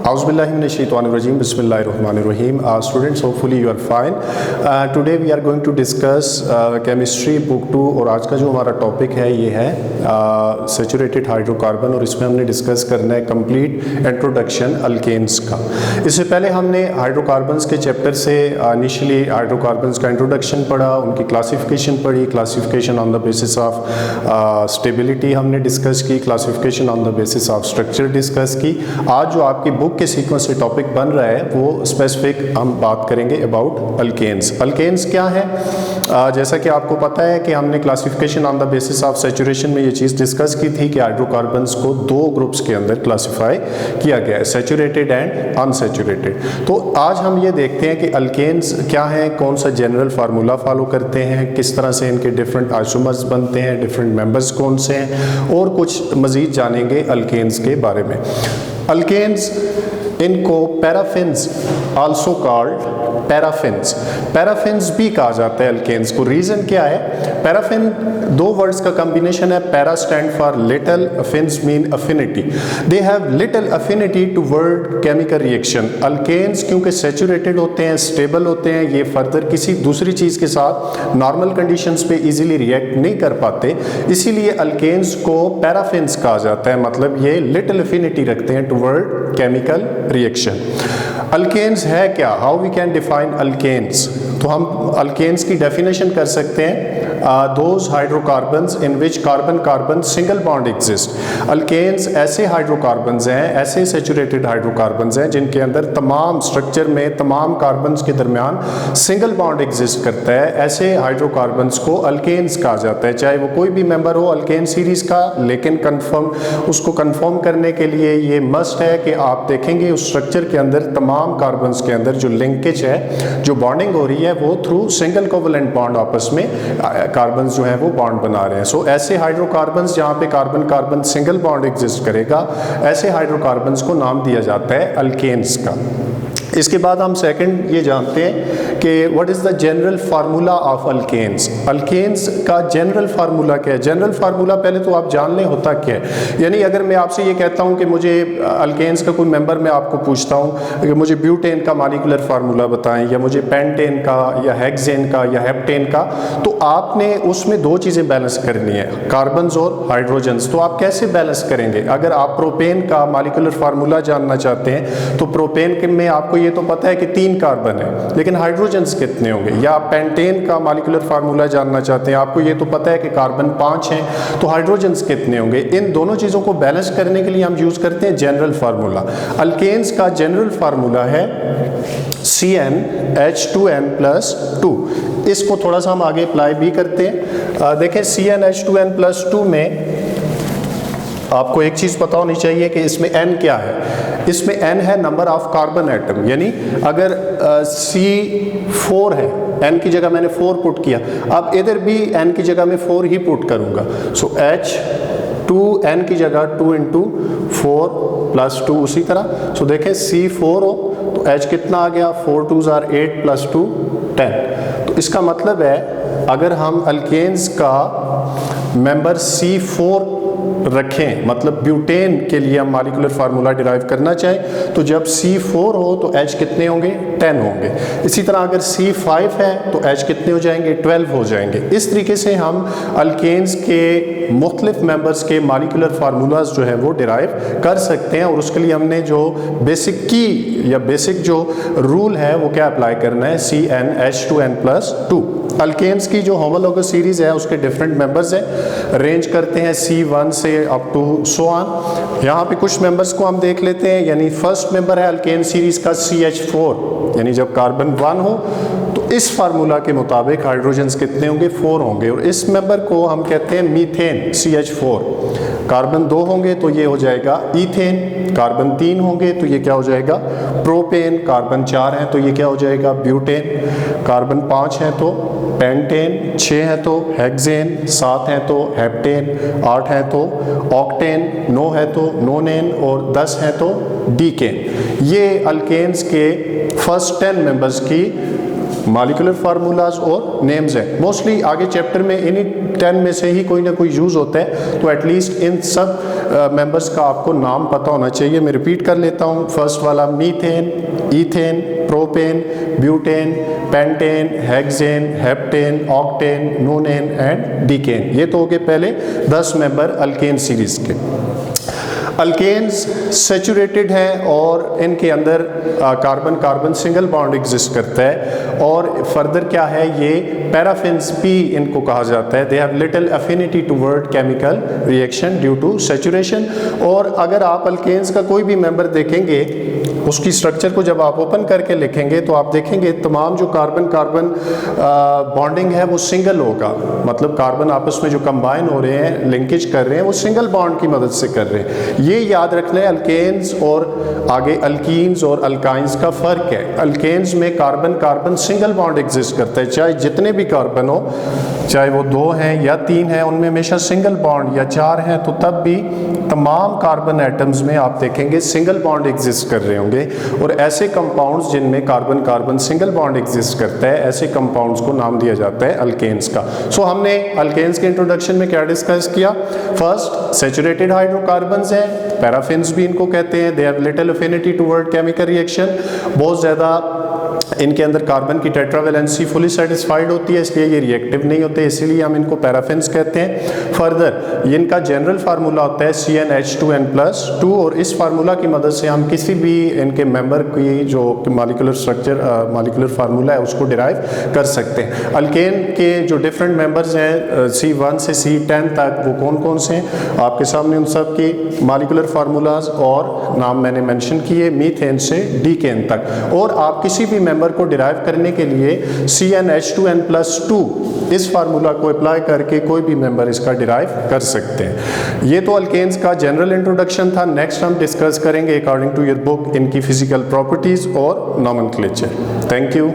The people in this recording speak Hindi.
Auzubillahiminash-shaytanir-rajim. Bismillahir-rahmanir-rahim. Students, hopefully you are fine. Today we are going to discuss chemistry book 2 और आज का जो हमारा टॉपिक है ये है सैचुरेटेड हाइड्रोकार्बन और इसमें हमने डिस्कस करना है कंप्लीट इंट्रोडक्शन अल्केन्स का। इससे पहले हमने हाइड्रोकार्बन्स के चैप्टर से इनिशियली हाइड्रोकार्बन्स का इंट्रोडक्शन पढ़ा, उनकी क्लासिफिकेशन पढ़ी, classification on the basis of stability हमने डिस्कस की, classification on the basis of structure discuss की। आज जो आपकी बुक के सीक्वेंस से टॉपिक बन रहा है वो स्पेसिफिक हम बात करेंगे अबाउट अल्केन्स। अल्केन्स क्या है? जैसा कि आपको पता है कि हमने classification on the basis of saturation में ये चीज़ डिस्कस की थी कि हाइड्रोकार्बन्स को दो ग्रुप्स के अंदर क्लासिफाई किया गया है, सैचुरेटेड एंड अनसैचुरेटेड। तो आज हम ये देखते हैं कि अल्केन्स क्या है, कौन सा जनरल फार्मूला फॉलो करते हैं, किस तरह से इनके डिफरेंट आइसोमर्स बनते हैं, डिफरेंट मेंबर्स कौन से हैं, और कुछ मज़ीद जानेंगे अल्केन्स के बारे में। अल्केन्स इनको पैराफिन्स आल्सो कॉल्ड पैराफिन्स भी कहा जाता है अल्केन्स को। रीजन क्या है? पैराफिन दो वर्ड्स का कॉम्बिनेशन है, para stand for little, fins mean affinity. They have little affinity toward chemical reaction. Alkanes क्योंकि सैचुरेटेड होते हैं, स्टेबल होते हैं, ये फर्दर किसी दूसरी चीज़ के साथ नॉर्मल कंडीशंस पे इजीली रिएक्ट नहीं कर पाते, इसीलिए अल्केन्स को पैराफिन्स कहा जाता है। मतलब ये लिटिल अफिनिटी रखते हैं टुवर्ड केमिकल रिएक्शन। अल्केन्स है क्या? How we can define alkanes? तो हम अल्केन्स की डेफिनेशन कर सकते हैं those hydrocarbons in which carbon carbon single bond exist. Alkanes ऐसे हाइड्रोकार्बन्स हैं, ऐसे सैचुरेटेड हाइड्रोकार्बन्स हैं जिनके अंदर तमाम स्ट्रक्चर में तमाम कार्बन्स के दरमियान सिंगल बॉन्ड एग्जिस्ट करता है। ऐसे हाइड्रोकार्बन्स को अल्केन्स कहा जाता है, चाहे वो कोई भी मेंबर हो अल्केन सीरीज का। लेकिन उसको कंफर्म करने के लिए ये मस्ट है कि आप देखेंगे उस स्ट्रक्चर के अंदर तमाम कार्बन्स के अंदर जो लिंकेज है, जो बॉन्डिंग हो रही है, वो थ्रू सिंगल कोवेलेंट बॉन्ड आपस में कार्बन्स जो है वो बॉन्ड बना रहे हैं। सो ऐसे हाइड्रोकार्बन्स जहाँ पे carbon carbon single bond exist करेगा, ऐसे हाइड्रोकार्बन्स को नाम दिया जाता है अल्केन्स का। इसके बाद हम सेकंड ये जानते हैं कि what is the general formula of alkanes. Alkanes का जनरल फार्मूला क्या है? जनरल फार्मूला पहले तो आप जान लें होता क्या है। यानी अगर मैं आपसे ये कहता हूँ कि मुझे अल्केन्स का कोई मेंबर, मैं आपको पूछता हूँ कि मुझे ब्यूटेन का मॉलिक्यूलर फार्मूला बताएं, या मुझे पेंटेन का, या हेक्सेन का, या हेप्टेन का, तो आपने उसमें दो चीज़ें बैलेंस करनी है, कार्बन्स और हाइड्रोजन्स। तो आप कैसे बैलेंस करेंगे? अगर आप प्रोपेन का मॉलिक्यूलर फार्मूला जानना चाहते हैं तो प्रोपेन में आपको ये तो पता है कि 3 कार्बन है, लेकिन हाइड्रोजन्स कितने होंगे? या आप पेंटेन का मॉलिक्यूलर फार्मूला जानना चाहते हैं, आपको ये तो पता है कि कार्बन 5 हैं, तो हाइड्रोजन्स कितने होंगे? इन दोनों चीज़ों को बैलेंस करने के लिए हम यूज़ करते हैं जनरल फार्मूला। अल्केन्स का जनरल फार्मूला है CnH2n+2। इसको थोड़ा सा हम आगे अप्लाई भी करते हैं। देखें CnH2n+2 में आपको एक चीज़ पता होनी चाहिए कि इसमें n क्या है। इसमें n है नंबर ऑफ कार्बन एटम, यानी अगर C4 है, n की जगह मैंने 4 पुट किया, अब इधर भी n की जगह मैं 4 ही पुट करूंगा। सो H2n की जगह 2 × 4 + 2 उसी तरह। सो देखें C4 हो तो H कितना आ गया? 4 2s are 8 + 2 10। तो इसका मतलब है अगर हम अल्केन्स का मेंबर C4 रखें, मतलब ब्यूटेन के लिए हम मॉलिक्यूलर फार्मूला डिराइव करना चाहें, तो जब C4 हो तो H कितने होंगे? 10 होंगे। इसी तरह अगर C5 है तो H कितने हो जाएंगे? 12 हो जाएंगे। इस तरीके से हम अल्केन्स के मुख्तलिफ मेंबर्स के मॉलिक्यूलर फार्मूलाज जो है वो डिराइव कर सकते हैं, और उसके लिए हमने जो बेसिक की या बेसिक जो रूल है वो क्या अप्लाई करना है? CnH2n+2। अल्केन्स की जो होमोलोगस सीरीज है उसके डिफरेंट मेंबर्स हैं, रेंज करते हैं C1 से अप टू सो ऑन। यहाँ पे कुछ मेंबर्स को हम देख लेते हैं। यानी फर्स्ट मेंबर है अल्केन सीरीज का CH4, यानी जब कार्बन 1 हो तो इस फार्मूला के मुताबिक हाइड्रोजन्स कितने होंगे? 4 होंगे। और इस मेंबर को हम कहते हैं मीथेन CH4। कार्बन 2 होंगे तो ये हो जाएगा ईथेन, कार्बन 3 होंगे तो ये क्या हो जाएगा? प्रोपेन, कार्बन 4 हैं तो ये क्या हो जाएगा? ब्यूटेन, कार्बन 5 हैं तो पेंटेन, 6 है तो हेक्सेन, 7 है तो हेप्टेन, 8 है तो ऑक्टेन, 9 है तो नोनेन और 10 है तो डीकेन। ये अल्केन्स के फर्स्ट 10 मेंबर्स की मॉलिक्यूलर फार्मूलाज और नेम्स हैं। मोस्टली आगे चैप्टर में इन्हीं 10 में से ही कोई ना कोई यूज़ होता है, तो एटलीस्ट इन सब मेंबर्स का आपको नाम पता होना चाहिए। मैं रिपीट कर लेता हूँ। फर्स्ट वाला methane, ethane, propane, butane, pentane, hexane, heptane, octane, नोनेन and decane. ये तो हो गए पहले 10 मेंबर अल्केन सीरीज के। अल्केन्स सेचुरेटेड हैं और इनके अंदर carbon carbon single bond exist करता है। और फर्दर क्या है, ये पैराफिन्स भी इनको कहा जाता है। They have little affinity toward chemical reaction due to saturation. और अगर आप अल्केन्स का कोई भी मेंबर देखेंगे, उसकी स्ट्रक्चर को जब आप ओपन करके लिखेंगे तो आप देखेंगे तमाम जो कार्बन कार्बन बॉन्डिंग है वो सिंगल होगा। मतलब कार्बन आपस में जो कंबाइन हो रहे हैं, लिंकेज कर रहे हैं, वो सिंगल बॉन्ड की मदद से कर रहे हैं। ये याद रख लें अल्केन्स और आगे अल्कीन्स और अल्काइंस का फ़र्क है। अल्केन्स में carbon carbon single bond exist करता है, चाहे जितने भी कार्बन हो, चाहे वो 2 हैं या 3 हैं, उनमें हमेशा सिंगल बॉन्ड, या 4 हैं तो तब भी तमाम कार्बन एटम्स में आप देखेंगे सिंगल बॉन्ड एग्जिस्ट कर रहे होंगे। और ऐसे कंपाउंड्स जिनमें carbon carbon single bond exist करता है, ऐसे कंपाउंड्स को नाम दिया जाता है अल्केन्स का। सो हमने अल्केन्स के इंट्रोडक्शन में क्या डिस्कस किया? फर्स्ट, सेचुरेटेड हाइड्रोकार्बन्स हैं, पैराफिन्स भी इनको कहते हैं। दे have little affinity toward chemical reaction. बहुत ज़्यादा इनके अंदर कार्बन की टेट्रावेलेंसी फुली सेटिस्फाइड होती है, इसलिए ये रिएक्टिव नहीं होते, इसीलिए हम इनको पैराफिन्स कहते हैं। फर्दर इनका जनरल फार्मूला होता है CnH2n+2 और इस फार्मूला की मदद से हम किसी भी इनके मेंबर की जो मॉलिक्यूलर स्ट्रक्चर मॉलिक्यूलर फार्मूला है उसको डिराइव कर सकते हैं। अल्केन के जो डिफरेंट मेंबर्स हैं C1 से C10 तक, वो कौन कौन से हैं आपके सामने, उन सब की मॉलिक्यूलर फार्मूलाज और नाम मैंने मेंशन किए, मीथेन से डीकेन तक। और आप किसी भी मेंबर को डिराइव करने के लिए CnH2n+2 इस फार्मूला को अप्लाई करके कोई भी मेंबर इसका डिराइव कर सकते हैं। ये तो अल्केन्स का जनरल इंट्रोडक्शन था। नेक्स्ट हम डिस्कस करेंगे अकॉर्डिंग टू योर बुक इनकी फिजिकल प्रॉपर्टीज और नॉमेनक्लेचर। Thank you.